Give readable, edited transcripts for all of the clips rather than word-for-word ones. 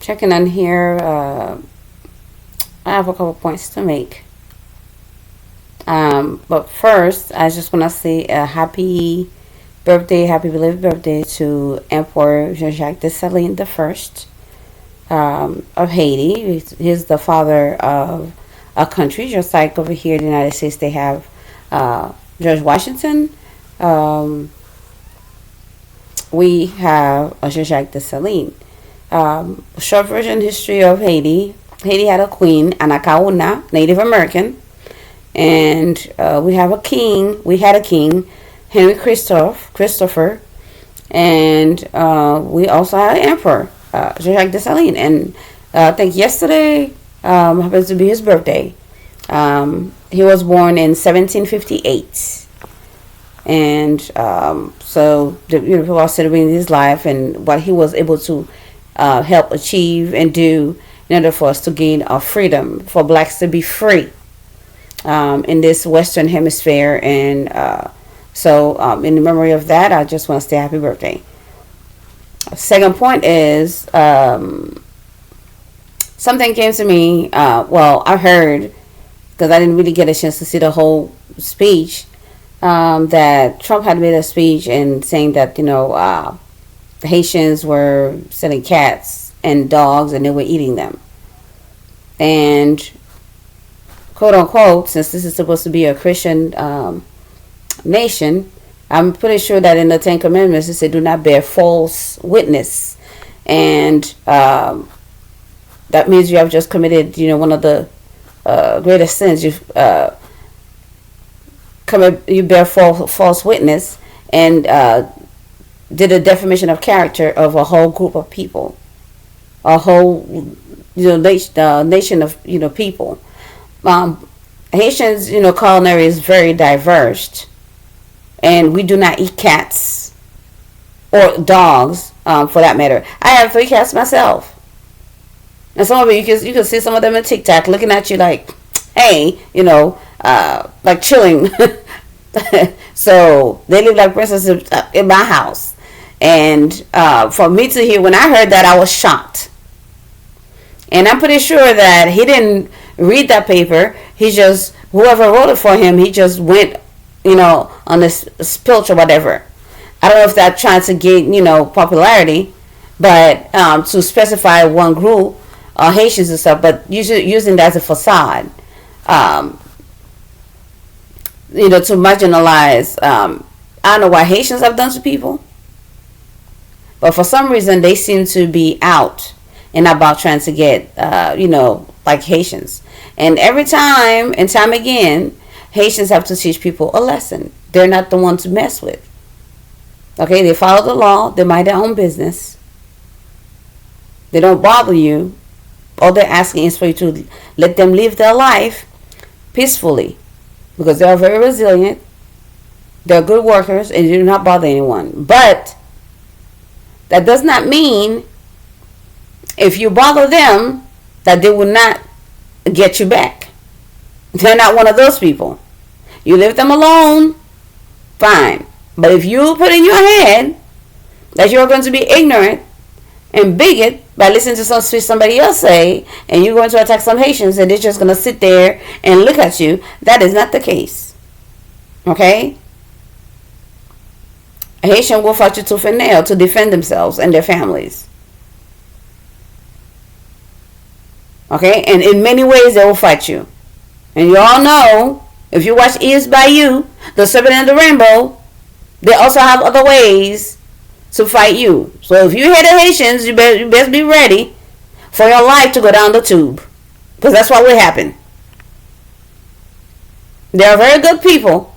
checking on here. I have a couple points to make. But first, I just want to say a happy birthday, happy belated birthday to Emperor Jean-Jacques Dessalines the First of Haiti. He's the father of a country, just like over here in the United States, they have George Washington. Um, we have Jean-Jacques Dessalines. Short version history of Haiti. Haiti had a queen, Anacaona, Native American, and we have a king. We had a king, Henry Christopher, and we also had an emperor, Jean-Jacques Dessalines. And I think yesterday happens to be his birthday. He was born in 1758, and so the people are celebrating his life and what he was able to help achieve and do in order for us to gain our freedom, for blacks to be free in this Western Hemisphere. And so, in the memory of that, I just want to say happy birthday. Second point is something came to me. Well, I heard, because I didn't really get a chance to see the whole speech, that Trump had made a speech and saying that, the Haitians were selling cats and dogs and they were eating them. And quote unquote, since this is supposed to be a Christian nation, I'm pretty sure that in the Ten Commandments it said do not bear false witness. And that means you have just committed, one of the greatest sins. You bear false witness and did a defamation of character of a whole group of people, a whole nation of people. Haitians, culinary is very diverse, and we do not eat cats or dogs, for that matter. I have 3 cats myself, and some of you can see some of them on TikTok looking at you like, hey, like chilling. So they live like princesses in my house. And for me to hear, when I heard that, I was shocked. And I'm pretty sure that he didn't read that paper. Whoever wrote it for him, he just went, on this spilch or whatever. I don't know if that's trying to gain, popularity, but to specify one group, Haitians and stuff, but using that as a facade, to marginalize. I don't know what Haitians have done to people, but for some reason they seem to be out and about trying to get, like Haitians. And every time and time again, Haitians have to teach people a lesson. They're not the one to mess with. Okay, they follow the law. They mind their own business. They don't bother you. All they're asking is for you to let them live their life peacefully, because they are very resilient. They're good workers and they do not bother anyone. But that does not mean if you bother them that they will not get you back. They're not one of those people. You leave them alone, fine. But if you put in your head that you're going to be ignorant and bigot by listening to somebody else say, and you're going to attack some Haitians and they're just going to sit there and look at you, that is not the case. Okay? A Haitian will fight you tooth and nail to defend themselves and their families. Okay? And in many ways they will fight you. And you all know, if you watch Ears by You, The Serpent and the Rainbow, they also have other ways to fight you. So if you hear the Haitians, you best be ready for your life to go down the tube. Because that's what will happen. They are very good people.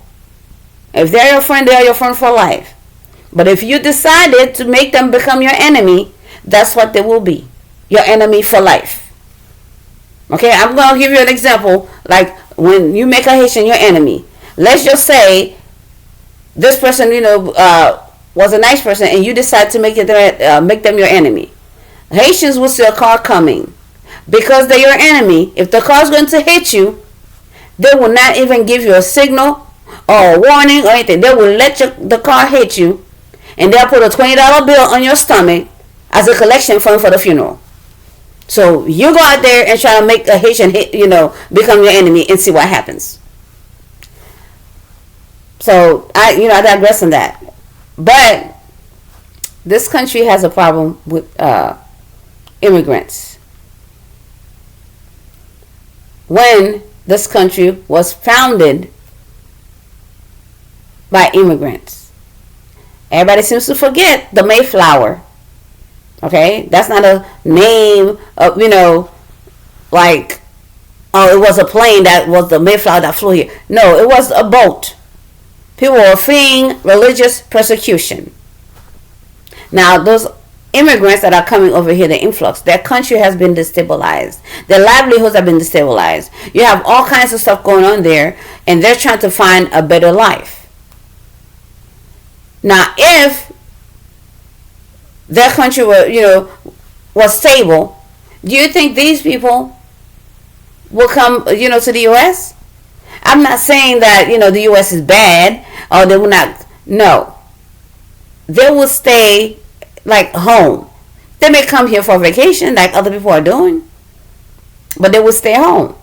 If they're your friend, they are your friend for life. But if you decided to make them become your enemy, that's what they will be. Your enemy for life. Okay, I'm going to give you an example. Like when you make a Haitian your enemy. Let's just say this person, was a nice person and you decide to make them your enemy. Haitians will see a car coming. Because they're your enemy, if the car's going to hit you, they will not even give you a signal or a warning or anything. They will let the car hit you, and they'll put a $20 bill on your stomach as a collection fund for the funeral. So you go out there and try to make a Haitian, become your enemy and see what happens. So I digress on that. But this country has a problem with immigrants. When this country was founded by immigrants, everybody seems to forget the Mayflower. Okay, that's not a name of, like, oh, it was a plane that was the Mayflower that flew here. No, it was a boat. People were fleeing religious persecution. Now, those immigrants that are coming over here, the influx, their country has been destabilized. Their livelihoods have been destabilized. You have all kinds of stuff going on there, and they're trying to find a better life. Now, if their country was stable, do you think these people will come, to the U.S.? I'm not saying that, the U.S. is bad or they will not. No. They will stay like home. They may come here for vacation like other people are doing, but they will stay home.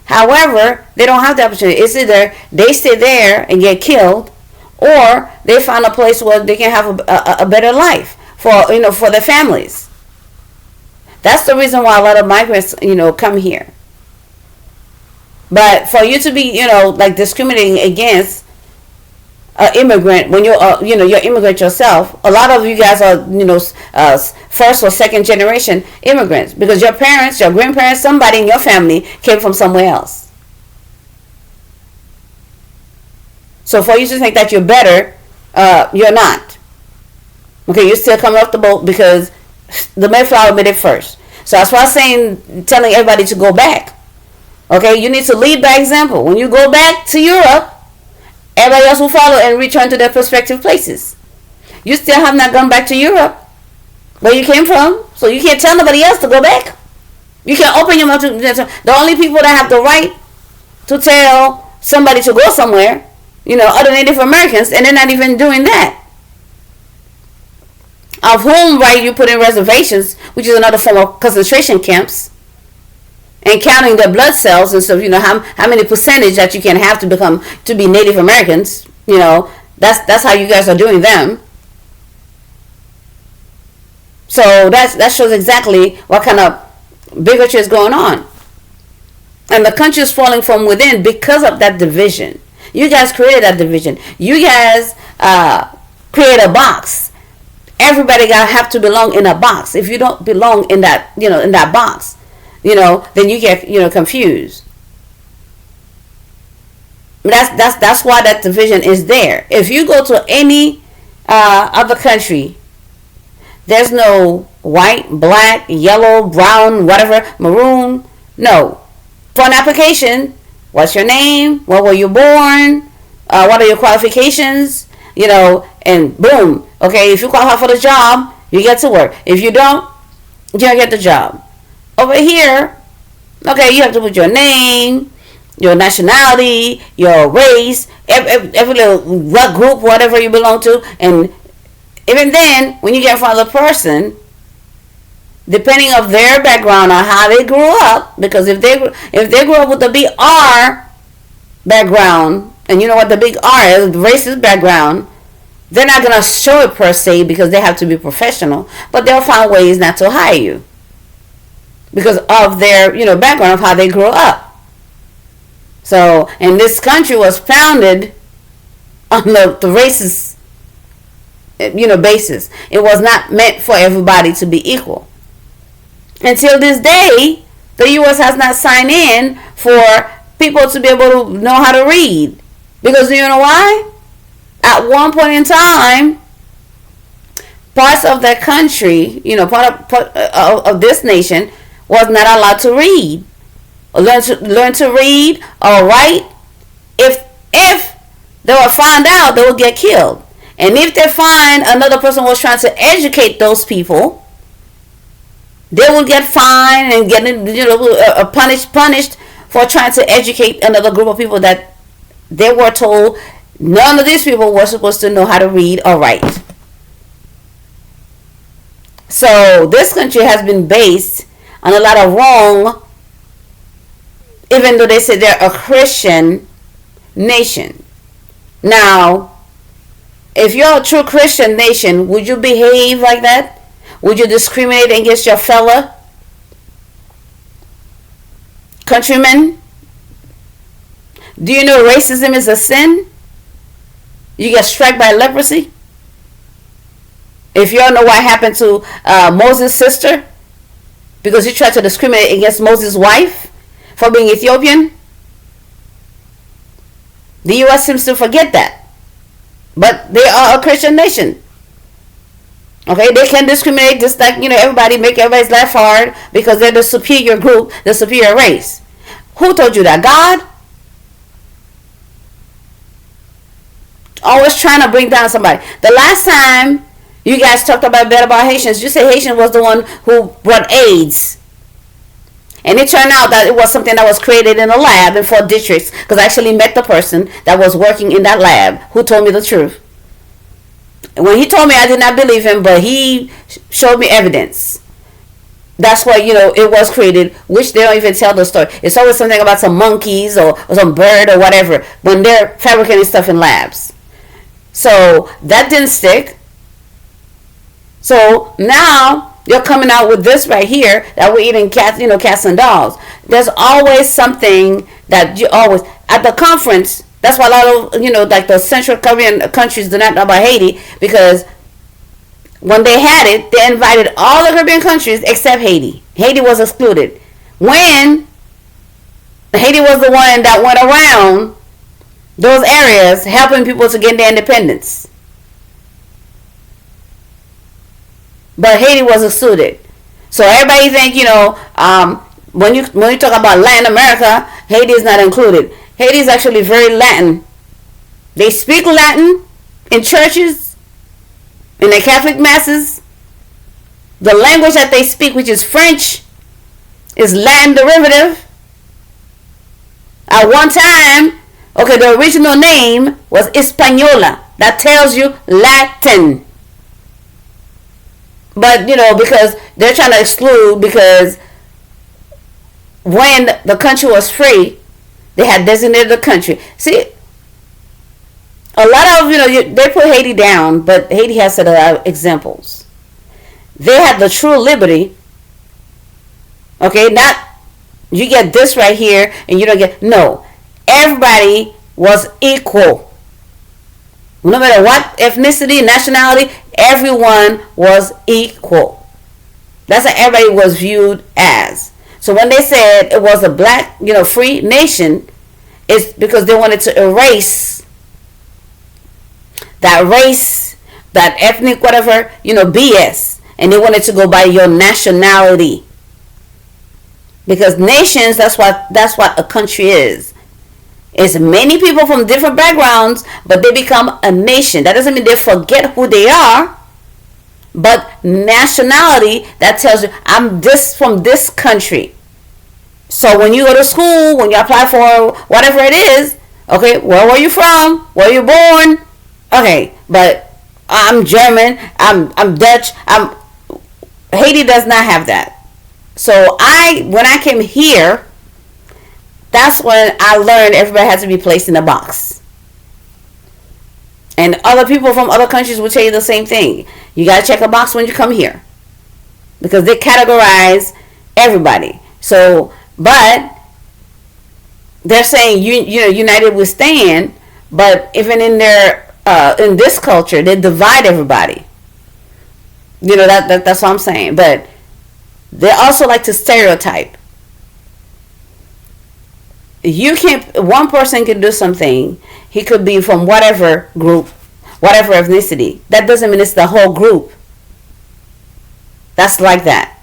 However, they don't have the opportunity. It's either they stay there and get killed, or they find a place where they can have a better life for their families. That's the reason why a lot of migrants, come here. But for you to be, like discriminating against an immigrant when you're immigrant yourself, a lot of you guys are, first or second generation immigrants because your parents, your grandparents, somebody in your family came from somewhere else. So for you to think that you're better, you're not. Okay, you're still coming off the boat because the Mayflower made it first. So that's why I'm saying, telling everybody to go back. Okay, you need to lead by example. When you go back to Europe, everybody else will follow and return to their prospective places. You still have not gone back to Europe, where you came from, so you can't tell nobody else to go back. You can't open your mouth to. The only people that have the right to tell somebody to go somewhere, other Native Americans, and they're not even doing that. Of whom right you put in reservations, which is another form of concentration camps, and counting their blood cells and stuff. How many percentage that you can have to be Native Americans. That's how you guys are doing them. So that shows exactly what kind of bigotry is going on, and the country is falling from within because of that division. You guys created that division. You guys create a box. Everybody gotta have to belong in a box. If you don't belong in that, in that box, then you get, confused. That's why that division is there. If you go to any other country, there's no white, black, yellow, brown, whatever, maroon. No. For an application, what's your name? Where were you born? What are your qualifications? And boom. Okay, if you qualify for the job, you get to work. If you don't, you don't get the job. Over here, okay, you have to put your name, your nationality, your race, every little group, whatever you belong to, and even then, when you get in front of the person, depending of their background or how they grew up, because if they grew up with the BR background, and you know what the big R is, the racist background, they're not going to show it per se because they have to be professional, but they'll find ways not to hire you because of their, background of how they grew up. So, and this country was founded on the racist, basis. It was not meant for everybody to be equal. Until this day, the U.S. has not signed in for people to be able to know how to read. Because do you know why? At one point in time, parts of the country, part of this nation was not allowed to read, or learn to read or write. If they were found out, they would get killed. And if they find another person was trying to educate those people, they will get fined and get punished for trying to educate another group of people that they were told none of these people were supposed to know how to read or write. So this country has been based and a lot of wrong, even though they say they're a Christian nation. Now, if you're a true Christian nation, would you behave like that? Would you discriminate against your fellow countrymen? Do you know racism is a sin? You get struck by leprosy? If you all know what happened to Moses' sister, because he tried to discriminate against Moses' wife for being Ethiopian, the U.S. seems to forget that. But they are a Christian nation. Okay, they can discriminate just like, everybody, make everybody's laugh hard because they're the superior group, the superior race. Who told you that? God? Always trying to bring down somebody. The last time you guys talked about Haitians, you said Haitian was the one who brought AIDS. And it turned out that it was something that was created in a lab in Fort Detrick, because I actually met the person that was working in that lab who told me the truth. And when he told me, I did not believe him, but he showed me evidence. That's why, it was created, which they don't even tell the story. It's always something about some monkeys or some bird or whatever when they're fabricating stuff in labs. So that didn't stick. So now you're coming out with this right here that we're eating cats and dogs. There's always something that you always at the conference. That's why a lot of like the Central Caribbean countries do not know about Haiti, because when they had it, they invited all the Caribbean countries except Haiti. Haiti was excluded. When Haiti was the one that went around those areas helping people to get their independence. But Haiti was excluded. So everybody think, when you talk about Latin America, Haiti is not included. Haiti is actually very Latin. They speak Latin in churches, in the Catholic masses. The language that they speak, which is French, is Latin derivative. At one time, the original name was Hispaniola. That tells you Latin. But, because they're trying to exclude, because when the country was free, they had designated the country. See, a lot of, they put Haiti down, but Haiti has a lot of examples. They had the true liberty. Okay, not you get this right here and you don't get, no. Everybody was equal. No matter what ethnicity, nationality, everyone was equal. That's how everybody was viewed as. So when they said it was a black, free nation, it's because they wanted to erase that race, that ethnic, whatever, BS. And they wanted to go by your nationality. Because nations, that's what a country is. It's many people from different backgrounds, but they become a nation. That doesn't mean they forget who they are. But nationality, that tells you, I'm this from this country. So when you go to school, when you apply for whatever it is, okay, where were you from? Where were you born? Okay, but I'm German, I'm Dutch, Haiti does not have that. So when I came here, that's when I learned everybody has to be placed in a box. And other people from other countries will tell you the same thing. You got to check a box when you come here. Because they categorize everybody. So, but they're saying, united we stand. But even in in this culture, they divide everybody. That's what I'm saying. But they also like to stereotype. One person can do something. He could be from whatever group, whatever ethnicity. That doesn't mean it's the whole group. That's like that.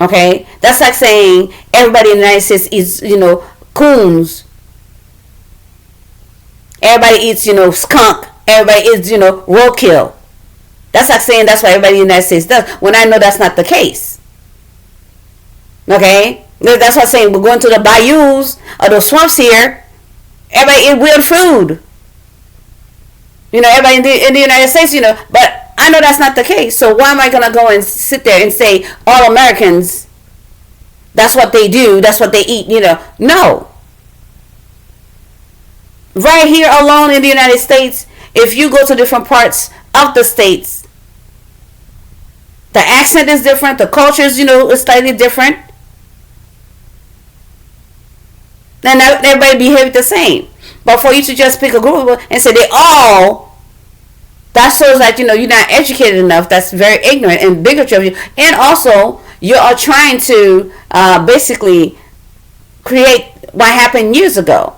Okay? That's like saying everybody in the United States eats, coons. Everybody eats, skunk. Everybody eats, roadkill. That's like saying that's what everybody in the United States does, when I know that's not the case. Okay? That's what I'm saying. We're going to the bayous or the swamps here. Everybody eat weird food. Everybody in the United States, but I know that's not the case. So why am I going to go and sit there and say all Americans That's what they do. That's what they eat. No. Right here alone in the United States, if you go to different parts of the states, the accent is different. The culture is, is slightly different. Then everybody behave the same. But for you to just pick a group and say they all, that shows that, you're not educated enough. That's very ignorant and bigotry of you. And also, you are trying to basically create what happened years ago.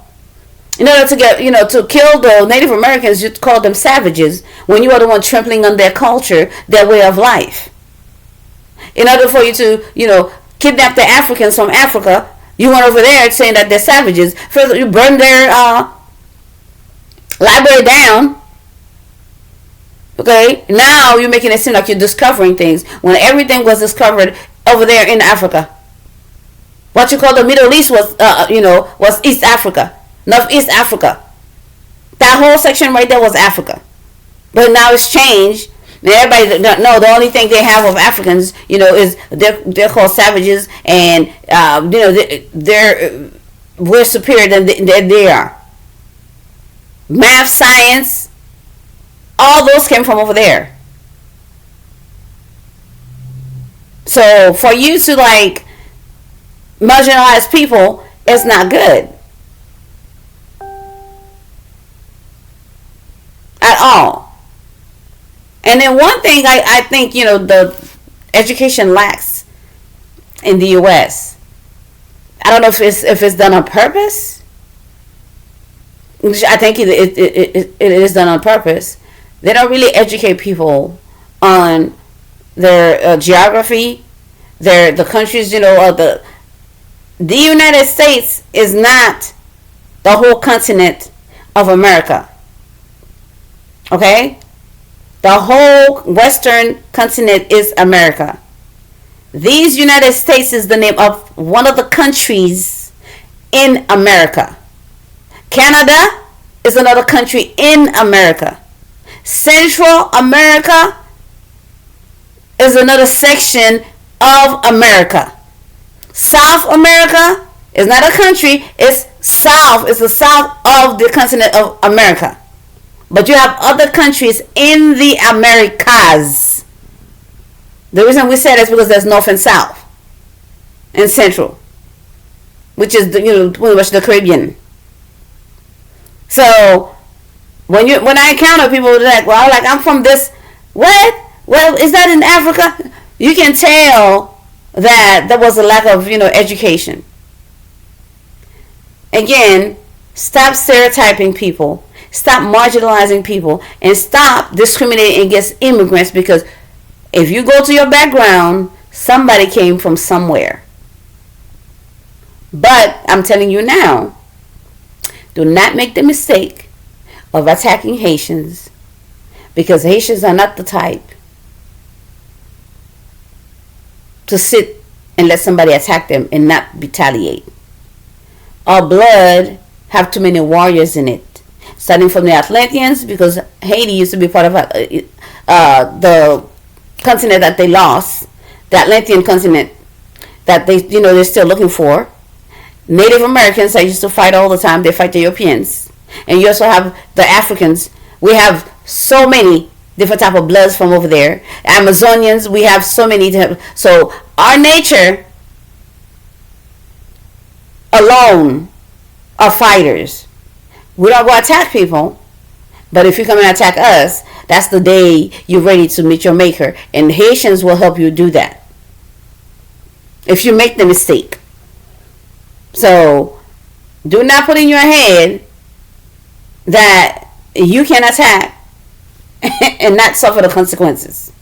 In order to get, to kill the Native Americans, you call them savages when you are the one trampling on their culture, their way of life. In order for you to, kidnap the Africans from Africa, you went over there saying that they're savages. First, you burned their library down. Okay? Now you're making it seem like you're discovering things when everything was discovered over there in Africa. What you call the Middle East was, was East Africa. Northeast Africa. That whole section right there was Africa. But now it's changed. And everybody know the only thing they have of Africans, is they're called savages, and we're superior than they are. Math, science, all those came from over there. So for you to marginalize people, it's not good at all. And then one thing I think, the education lacks in the U.S. I don't know if it's done on purpose. I think it is done on purpose. They don't really educate people on their geography, the countries, the United States is not the whole continent of America. Okay? The whole Western continent is America. These United States is the name of one of the countries in America. Canada is another country in America. Central America is another section of America. South America is not a country. It's south. It's the south of the continent of America. But you have other countries in the Americas. The reason we say that is because there's North and South and Central, which is pretty much the Caribbean. So when I encounter people I'm from this, what? Well, is that in Africa? You can tell that there was a lack of education. Again, stop stereotyping people. Stop marginalizing people, and stop discriminating against immigrants, because if you go to your background, somebody came from somewhere. But I'm telling you now, do not make the mistake of attacking Haitians, because Haitians are not the type to sit and let somebody attack them and not retaliate. Our blood have too many warriors in it. Starting from the Atlanteans, because Haiti used to be part of the continent that they lost, the Atlantean continent that they're still looking for. Native Americans that used to fight all the time, they fight the Europeans. And you also have the Africans. We have so many different type of bloods from over there. Amazonians, we have so many. So our nature alone are fighters. We don't go attack people, but if you come and attack us, that's the day you're ready to meet your maker. And Haitians will help you do that if you make the mistake. So do not put in your head that you can attack and not suffer the consequences.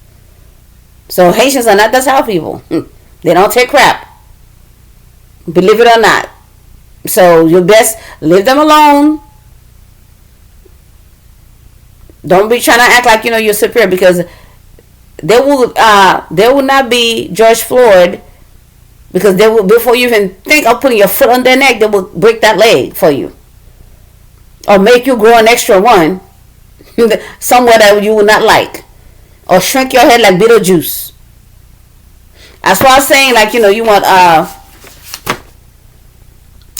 So Haitians are not the South people. They don't take crap, believe it or not. So you best leave them alone. Don't be trying to act like you're superior, because they will not be George Floyd, because they will, before you even think of putting your foot on their neck, they will break that leg for you, or make you grow an extra one somewhere that you will not like, or shrink your head like Beetlejuice. That's why I'm saying, you want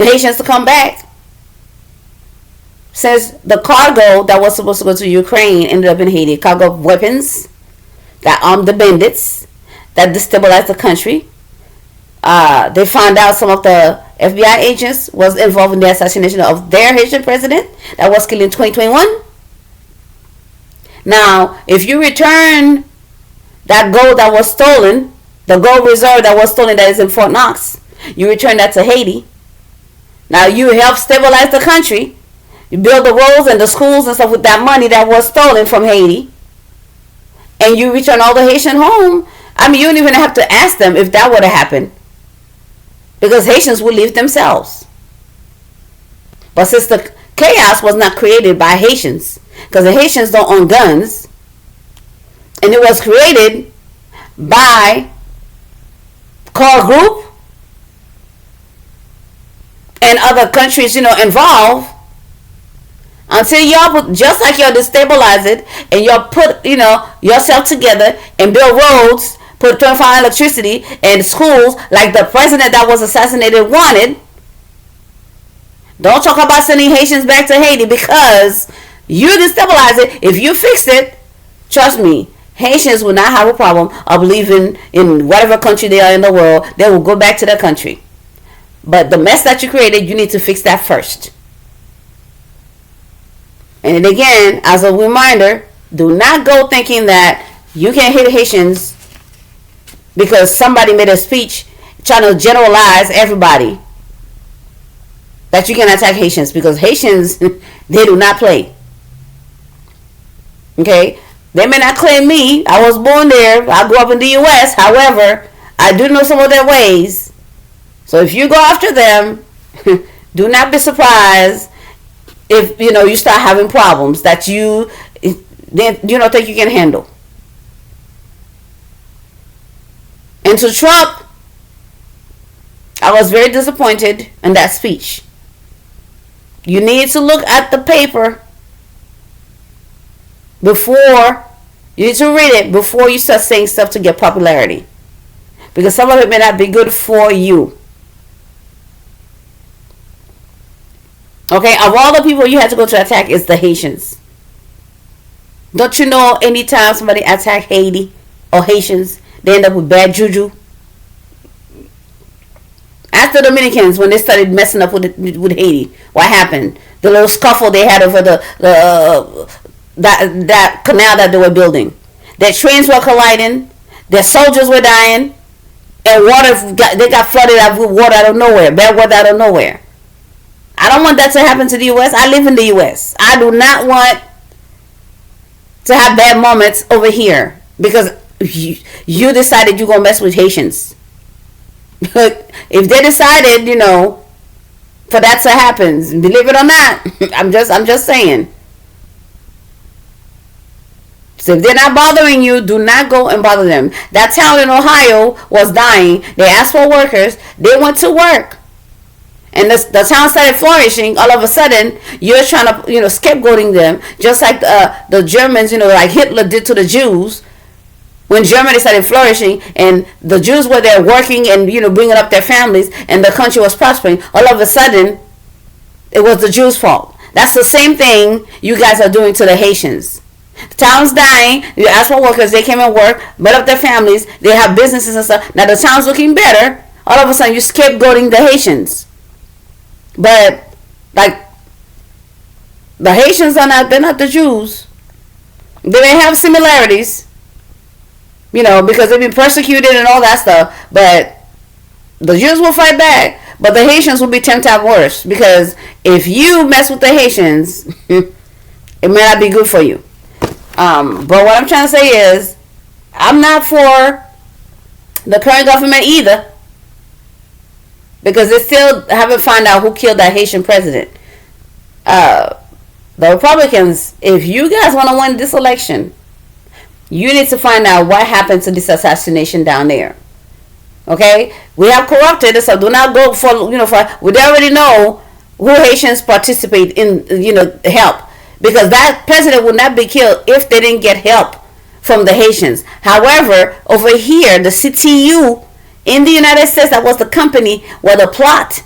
Haitians to come back. Since the cargo that was supposed to go to Ukraine ended up in Haiti, cargo of weapons that armed the bandits that destabilized the country. They found out some of the FBI agents was involved in the assassination of their Haitian president that was killed in 2021. Now, if you return that gold that was stolen, the gold reserve that was stolen that is in Fort Knox, you return that to Haiti. Now, you help stabilize the country. You build the roads and the schools and stuff with that money that was stolen from Haiti. And you return all the Haitian home. I mean, you don't even have to ask them if that would have happened. Because Haitians would leave themselves. But since the chaos was not created by Haitians, because the Haitians don't own guns, and it was created by Carl Group and other countries, involved, until y'all, just like y'all destabilize it, and y'all put, yourself together and build roads, put 25 electricity and schools like the president that was assassinated wanted. Don't talk about sending Haitians back to Haiti because you destabilize it. If you fix it, trust me, Haitians will not have a problem of leaving in whatever country they are in the world. They will go back to their country. But the mess that you created, you need to fix that first. And again, as a reminder, do not go thinking that you can hit Haitians because somebody made a speech trying to generalize everybody. That you can attack Haitians, because Haitians, they do not play. Okay? They may not claim me. I was born there. I grew up in the U.S. However, I do know some of their ways. So if you go after them, do not be surprised if you start having problems that you don't think you can handle. And to Trump, I was very disappointed in that speech. You need to look at the paper before you need to read it before you start saying stuff to get popularity, because some of it may not be good for you. Okay, of all the people you had to go to attack, is the Haitians. Don't you know anytime somebody attack Haiti or Haitians, they end up with bad juju? Ask the Dominicans when they started messing up with Haiti. What happened? The little scuffle they had over that canal that they were building. Their trains were colliding. Their soldiers were dying. And they got flooded with water out of nowhere. Bad water out of nowhere. I don't want that to happen to the U.S. I live in the U.S. I do not want to have bad moments over here because you decided you're going to mess with Haitians. But if they decided, for that to happen, believe it or not, I'm just saying. So if they're not bothering you, do not go and bother them. That town in Ohio was dying. They asked for workers. They went to work. And the town started flourishing. All of a sudden, you're trying to, scapegoating them. Just like the Germans, like Hitler did to the Jews. When Germany started flourishing and the Jews were there working and, bringing up their families and the country was prospering, all of a sudden, it was the Jews' fault. That's the same thing you guys are doing to the Haitians. The town's dying. You ask for workers. They came and work, built up their families. They have businesses and stuff. Now the town's looking better. All of a sudden, you're scapegoating the Haitians. But, the Haitians they're not the Jews. They may have similarities, because they've been persecuted and all that stuff. But the Jews will fight back. But the Haitians will be 10 times worse. Because if you mess with the Haitians, it may not be good for you. But what I'm trying to say is, I'm not for the current government either. Because they still haven't found out who killed that Haitian president. The Republicans, if you guys want to win this election, you need to find out what happened to this assassination down there. Okay? We have corrupted, so do not go for, we already know who Haitians participate in, help. Because that president would not be killed if they didn't get help from the Haitians. However, over here, the CTU in the United States, that was the company where the plot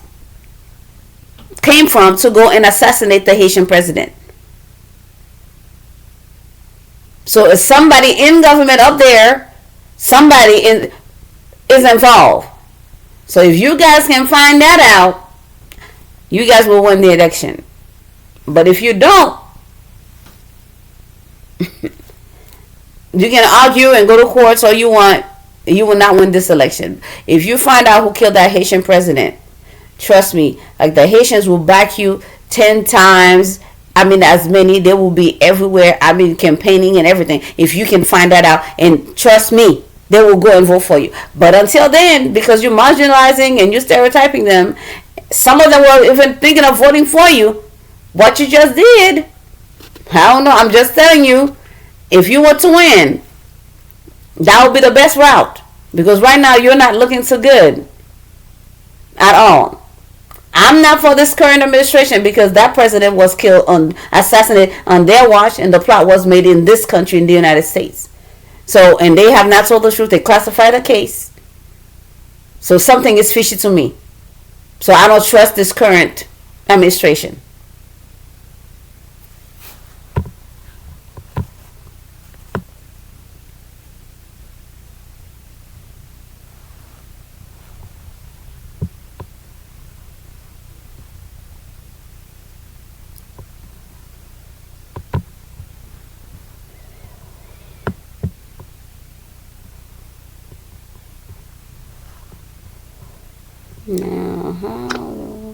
came from to go and assassinate the Haitian president. So if somebody in government up there, is involved. So if you guys can find that out, you guys will win the election. But if you don't, you can argue and go to court all you want. You will not win this election. If you find out who killed that Haitian president, trust me, like the Haitians will back you 10 times. I mean, as many. They will be everywhere. I mean, campaigning and everything. If you can find that out, and trust me, they will go and vote for you. But until then, because you're marginalizing and you're stereotyping them, some of them were even thinking of voting for you. What you just did, I don't know. I'm just telling you, if you want to win, that would be the best route. Because right now, you're not looking so good at all. I'm not for this current administration because that president was assassinated on their watch, and the plot was made in this country, in the United States. So, and they have not told the truth. They classified the case. So something is fishy to me. So I don't trust this current administration. Now, how